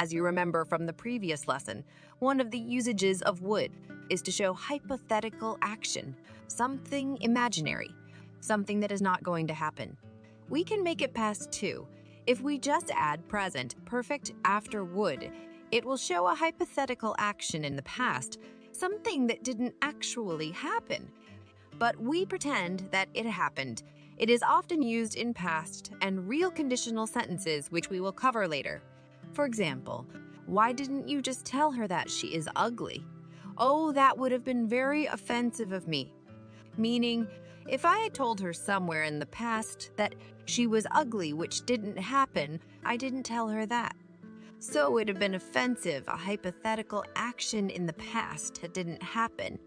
As you remember from the previous lesson, one of the usages of would is to show hypothetical action, something imaginary, something that is not going to happen. We can make it past too. If we just add present perfect after would, it will show a hypothetical action in the past, something that didn't actually happen. But we pretend that it happened. It is often used in past and real conditional sentences, which we will cover later. For example, why didn't you just tell her that she is ugly? Oh, that would have been very offensive of me. Meaning, if I had told her somewhere in the past that she was ugly, which didn't happen, I didn't tell her that. So it would have been offensive, a hypothetical action in the past that didn't happen.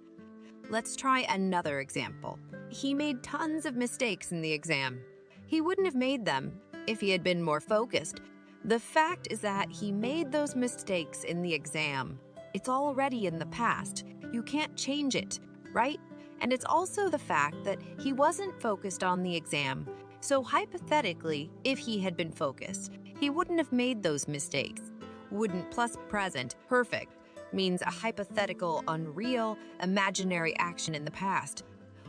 Let's try another example. He made tons of mistakes in the exam. He wouldn't have made them if he had been more focused. The fact is that he made those mistakes in the exam. It's already in the past. You can't change it, right? And it's also the fact that he wasn't focused on the exam. So hypothetically, if he had been focused, he wouldn't have made those mistakes. Wouldn't plus present, perfect, means a hypothetical, unreal, imaginary action in the past.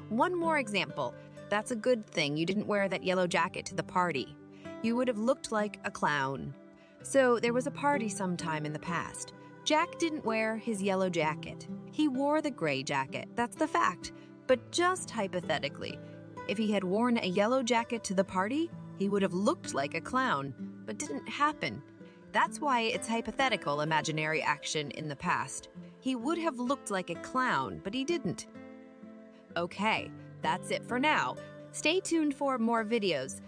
One more example. That's a good thing you didn't wear that yellow jacket to the party. You would have looked like a clown. So there was a party sometime in the past. Jack didn't wear his yellow jacket. He wore the gray jacket, that's the fact. But just hypothetically, if he had worn a yellow jacket to the party, he would have looked like a clown, but didn't happen. That's why it's hypothetical imaginary action in the past. He would have looked like a clown, but he didn't. Okay, that's it for now. Stay tuned for more videos.